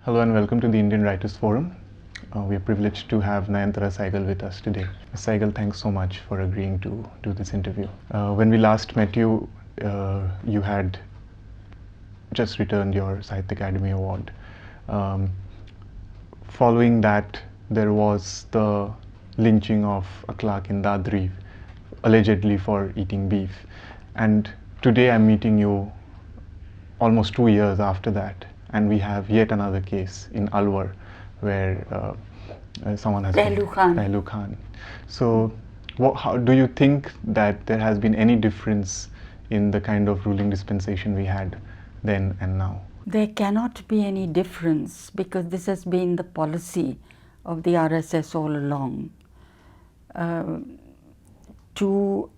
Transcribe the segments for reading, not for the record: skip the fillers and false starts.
Hello and welcome to the Indian Writers Forum. We are privileged to have Nayantara Sahgal with us today. Ms. Sahgal, thanks so much for agreeing to do this interview. When we last met you, you had just returned your Sahitya Academy Award. Following that, there was the lynching of a clerk in Dadri, allegedly for eating beef. And today I'm meeting you almost 2 years after that, and we have yet another case in Alwar where someone has Pehlu Khan. So, how do you think that there has been any difference in the kind of ruling dispensation we had then and now? There cannot be any difference because this has been the policy of the RSS all along to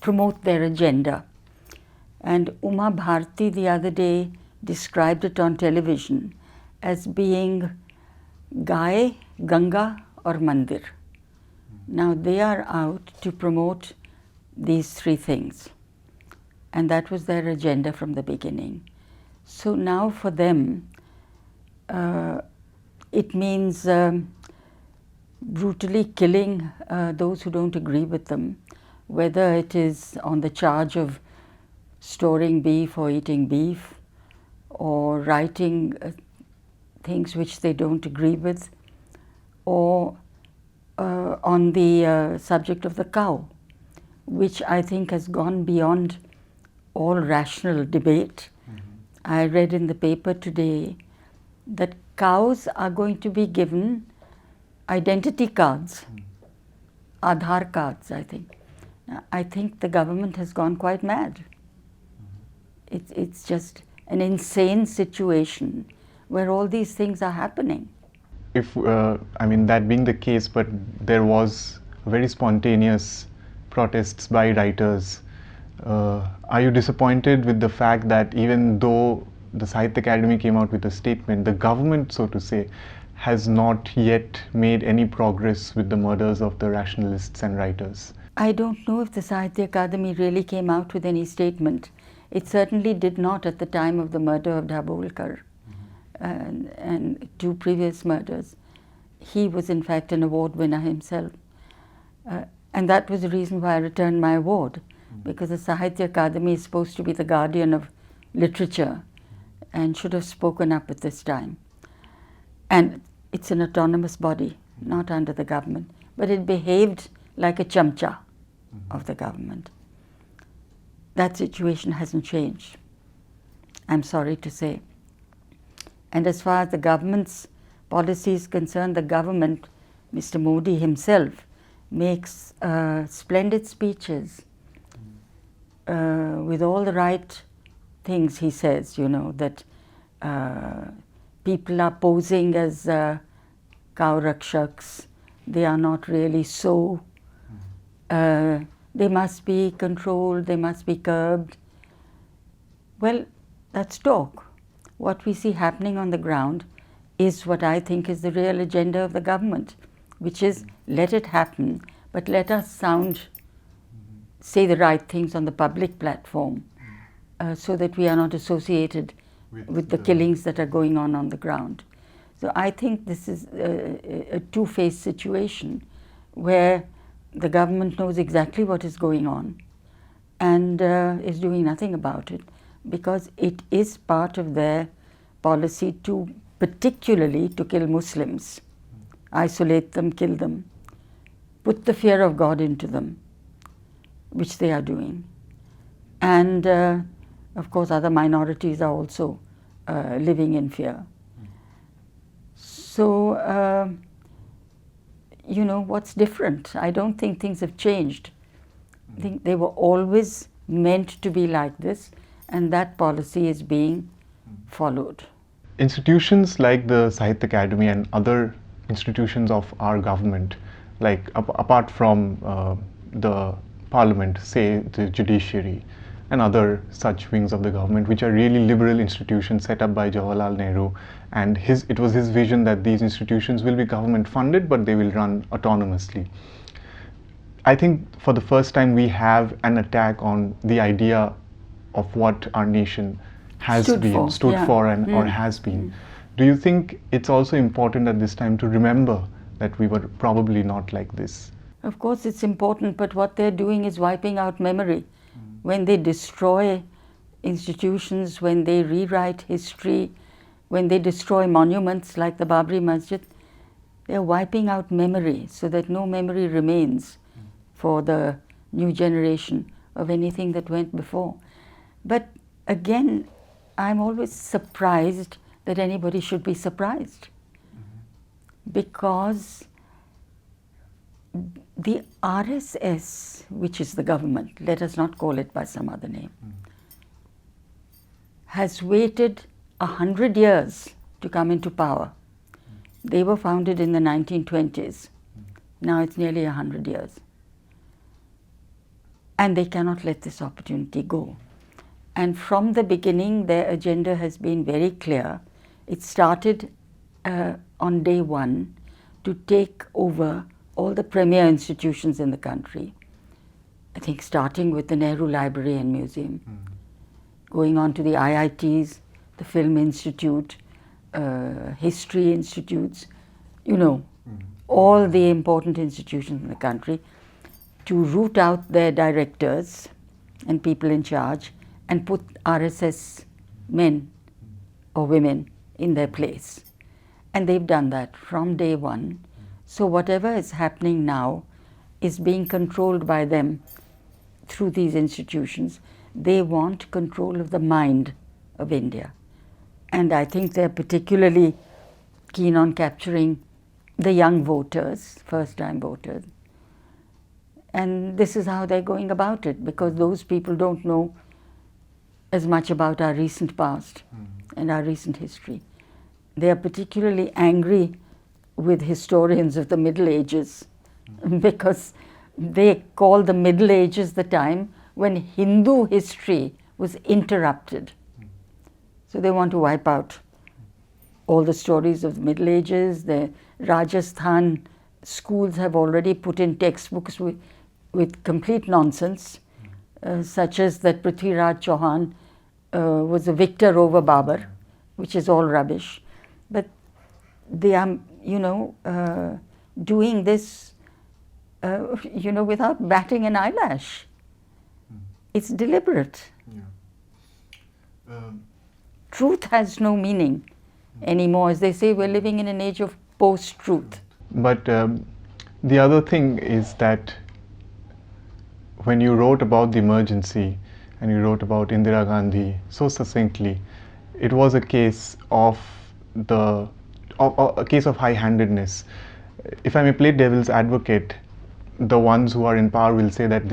promote their agenda. And Uma Bharti the other day described it on television as being Gai, Ganga or Mandir. Now they are out to promote these three things. And that was their agenda from the beginning. So now for them, it means brutally killing those who don't agree with them, whether it is on the charge of storing beef or eating beef, or writing things which they don't agree with, or on the subject of the cow, which I think has gone beyond all rational debate. I read in the paper today that cows are going to be given identity cards, Aadhaar cards, I think. Now, I think the government has gone quite mad. It's just an insane situation where all these things are happening. If that being the case, but there was very spontaneous protests by writers. Are you disappointed with the fact that even though the Sahitya Academy came out with a statement, the government, so to say, has not yet made any progress with the murders of the rationalists and writers? I don't know if the Sahitya Academy really came out with any statement. It certainly did not at the time of the murder of Dabholkar and two previous murders. He was in fact an award winner himself. And that was the reason why I returned my award, because the Sahitya Academy is supposed to be the guardian of literature and should have spoken up at this time. And it's an autonomous body, not under the government, but it behaved like a chamcha of the government. That situation hasn't changed, I'm sorry to say. And as far as the government's policy is concerned, the government, Mr. Modi himself, makes splendid speeches with all the right things he says, you know, that people are posing as cow rakshaks. They are not really so. They must be controlled, they must be curbed. Well, that's talk. What we see happening on the ground is what I think is the real agenda of the government, which is let it happen, but let us say the right things on the public platform so that we are not associated with the killings that are going on the ground. So I think this is a two-faced situation where the government knows exactly what is going on and is doing nothing about it, because it is part of their policy to particularly to kill Muslims, isolate them, kill them, put the fear of God into them, which they are doing. And of course other minorities are also living in fear. So, you know, what's different? I don't think things have changed. I think they were always meant to be like this, and that policy is being followed. Institutions like the Sahitya Academy and other institutions of our government, like apart from the parliament, say the judiciary and other such wings of the government, which are really liberal institutions set up by Jawaharlal Nehru, and it was his vision that these institutions will be government funded but they will run autonomously. I think for the first time we have an attack on the idea of what our nation stood yeah. for and or has been. Do you think it's also important at this time to remember that we were probably not like this? Of course, it's important, but what they're doing is wiping out memory. When they destroy institutions, when they rewrite history, when they destroy monuments like the Babri Masjid, they're wiping out memory so that no memory remains for the new generation of anything that went before. But again, I'm always surprised that anybody should be surprised, because the RSS, which is the government, let us not call it by some other name, has waited 100 years to come into power. They were founded in the 1920s. Now it's nearly 100 years. And they cannot let this opportunity go. And from the beginning, their agenda has been very clear. It started on day one to take over all the premier institutions in the country. I think starting with the Nehru Library and Museum, going on to the IITs, the Film Institute, history institutes, all the important institutions in the country, to root out their directors and people in charge and put RSS men or women in their place. And they've done that from day one. So whatever is happening now is being controlled by them through these institutions. They want control of the mind of India. And I think they're particularly keen on capturing the young voters, first-time voters. And this is how they're going about it, because those people don't know as much about our recent past and our recent history. They are particularly angry with historians of the Middle Ages because they call the Middle Ages the time when Hindu history was interrupted. So they want to wipe out all the stories of the Middle Ages. The Rajasthan schools have already put in textbooks with complete nonsense, such as that Prithviraj Chauhan was a victor over Babur, which is all rubbish. But they are, doing this, without batting an eyelash. It's deliberate. Truth has no meaning anymore. As they say, we're living in an age of post-truth. But the other thing is that when you wrote about the emergency and you wrote about Indira Gandhi so succinctly, it was a case of high-handedness. If I may play devil's advocate, the ones who are in power will say that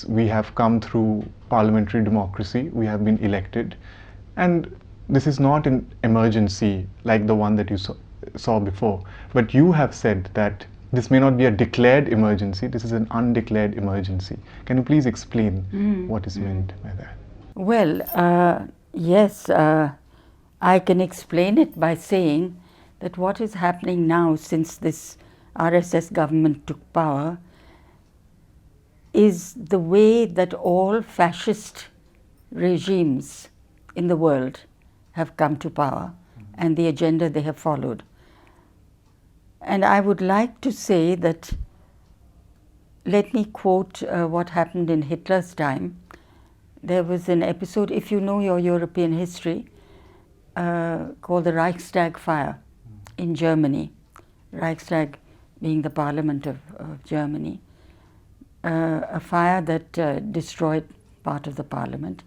we have come through parliamentary democracy, we have been elected, and this is not an emergency like the one that you saw before. But you have said that this may not be a declared emergency, this is an undeclared emergency. Can you please explain what is meant by that? Well, yes, I can explain it by saying that what is happening now since this RSS government took power is the way that all fascist regimes in the world have come to power and the agenda they have followed. And I would like to say that, let me quote what happened in Hitler's time. There was an episode, if you know your European history, called the Reichstag fire in Germany. Reichstag being the parliament of Germany. A fire that destroyed part of the parliament.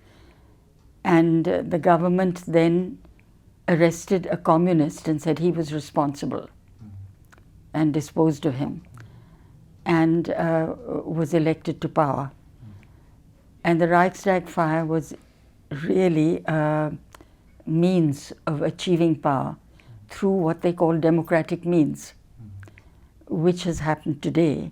And the government then arrested a communist and said he was responsible and disposed of him, and was elected to power. And the Reichstag fire was really a means of achieving power through what they call democratic means, which has happened today.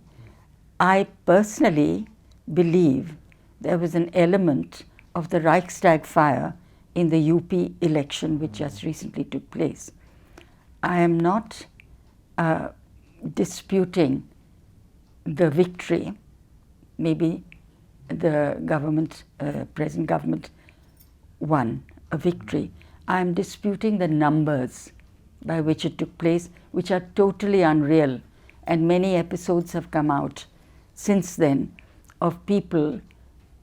I personally believe there was an element of the Reichstag fire in the UP election which just recently took place. I am not disputing the victory. Maybe the government, present government, won a victory. I am disputing the numbers by which it took place, which are totally unreal. And many episodes have come out since then of people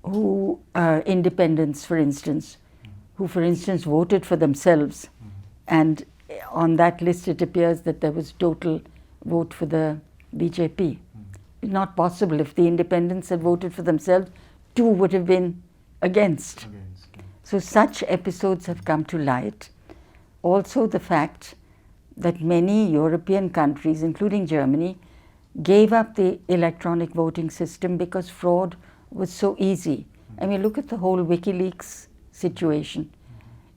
who, independents for instance, who for instance voted for themselves, and on that list it appears that there was total vote for the BJP. Not possible. If the independents had voted for themselves, 2 would have been against. So such episodes have come to light. Also the fact that many European countries, including Germany, gave up the electronic voting system because fraud was so easy. I mean, look at the whole WikiLeaks situation.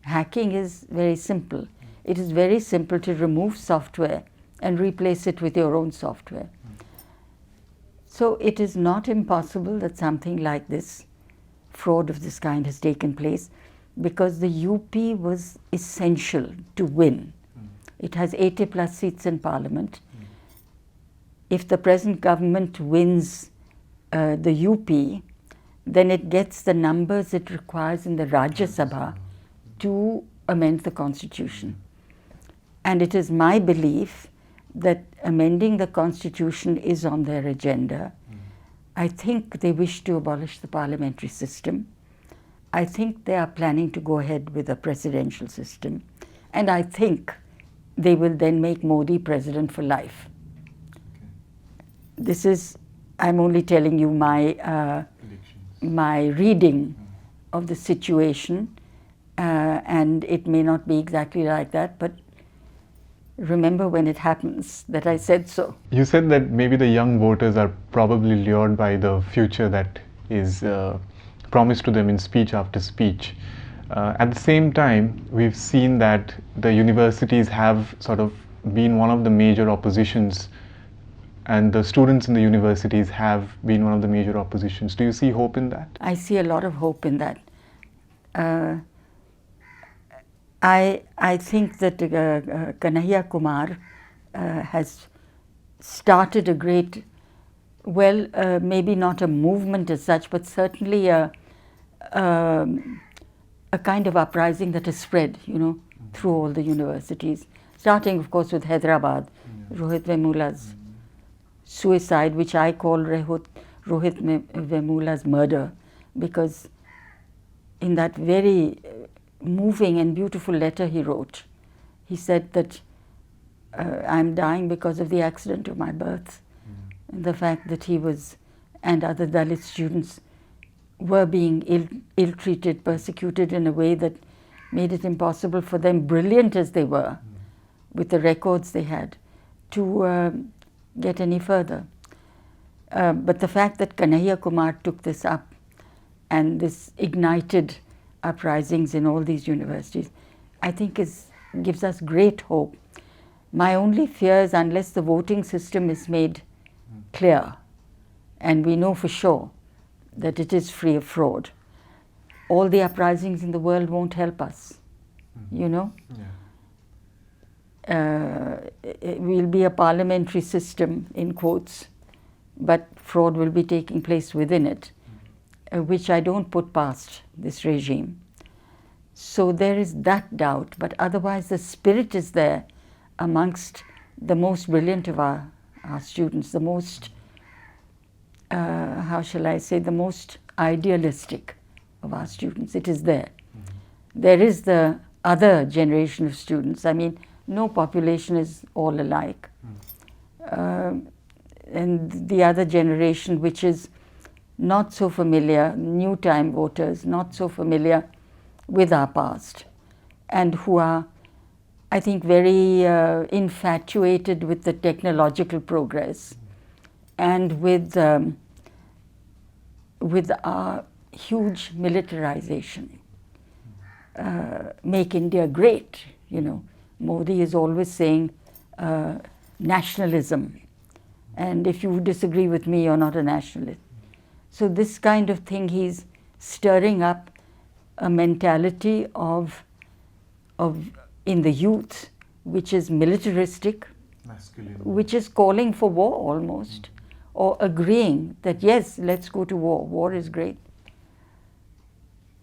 Hacking is very simple. It is very simple to remove software and replace it with your own software. So it is not impossible that something like this, fraud of this kind, has taken place, because the UP was essential to win. It has 80 plus seats in parliament. If the present government wins the UP, then it gets the numbers it requires in the Rajya Sabha to amend the constitution. And it is my belief that amending the constitution is on their agenda. I think they wish to abolish the parliamentary system. I think they are planning to go ahead with a presidential system. And I think they will then make Modi president for life. This is, I'm only telling you my reading of the situation, and it may not be exactly like that, but remember when it happens that I said so. You said that maybe the young voters are probably lured by the future that is promised to them in speech after speech. At the same time, we've seen that the universities have sort of been one of the major oppositions, and the students in the universities have been one of the major oppositions. Do you see hope in that? I see a lot of hope in that. I think that Kanhaiya Kumar has started a great, well, maybe not a movement as such, but certainly a kind of uprising that has spread, through all the universities, starting of course with Hyderabad, Rohit Vemula's suicide, which I call Rohit Vemula's murder, because in that very moving and beautiful letter he wrote, he said that I'm dying because of the accident of my birth, and the fact that he was, and other Dalit students were being ill-treated, persecuted in a way that made it impossible for them, brilliant as they were, with the records they had, to get any further. But the fact that Kanhaiya Kumar took this up, and this ignited uprisings in all these universities, I think gives us great hope. My only fear is, unless the voting system is made clear, and we know for sure that it is free of fraud, all the uprisings in the world won't help us, It will be a parliamentary system, in quotes, but fraud will be taking place within it, which I don't put past this regime. So there is that doubt, but otherwise the spirit is there amongst the most brilliant of our students, the most, how shall I say, the most idealistic of our students. It is there. There is the other generation of students. I mean, no population is all alike. And the other generation, which is not so familiar, new time voters, not so familiar with our past, and who are, I think, very infatuated with the technological progress and with our huge militarization. Make India great, Modi is always saying nationalism, and if you disagree with me, you're not a nationalist. So this kind of thing, he's stirring up a mentality of in the youth, which is militaristic, Masculine. which is calling for war almost, or agreeing that yes, let's go to war, war is great.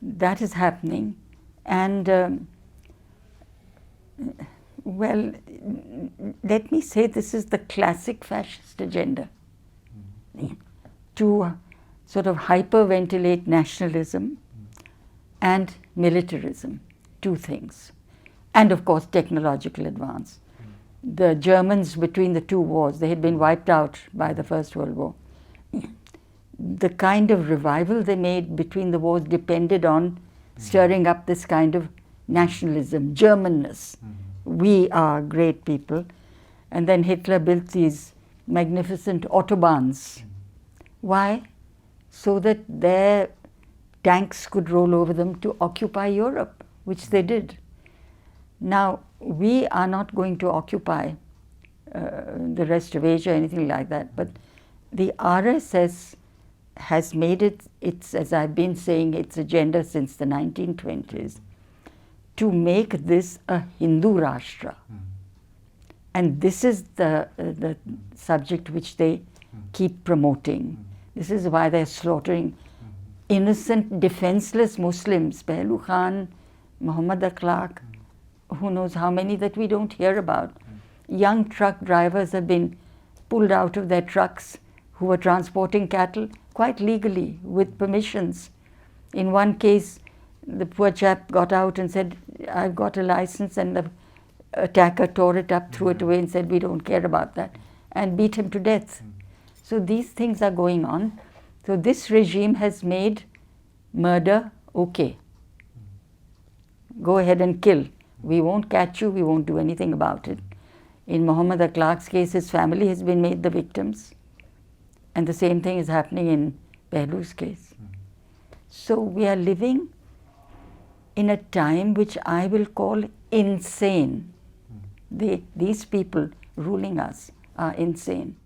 That is happening, And well, let me say this is the classic fascist agenda, to sort of hyperventilate nationalism and militarism, two things. And of course technological advance. The Germans, between the two wars, they had been wiped out by the First World War. The kind of revival they made between the wars depended on stirring up this kind of nationalism, Germanness. We are great people. And then Hitler built these magnificent autobahns. Why? So that their tanks could roll over them to occupy Europe, which they did. Now, we are not going to occupy the rest of Asia, anything like that, but the RSS has made its, as I've been saying, its agenda since the 1920s, to make this a Hindu Rashtra. And this is the subject which they keep promoting. This is why they're slaughtering innocent, defenseless Muslims, Pehlu Khan, Muhammad Akhlaq, who knows how many that we don't hear about. Young truck drivers have been pulled out of their trucks who were transporting cattle quite legally with permissions. In one case, the poor chap got out and said, I've got a license, and the attacker tore it up, threw it away and said, we don't care about that, and beat him to death. So these things are going on. So this regime has made murder okay. Go ahead and kill. We won't catch you, we won't do anything about it. In Muhammad Akhlaq's case, his family has been made the victims. And the same thing is happening in Pehlu's case. So we are living in a time which I will call insane. These people ruling us are insane.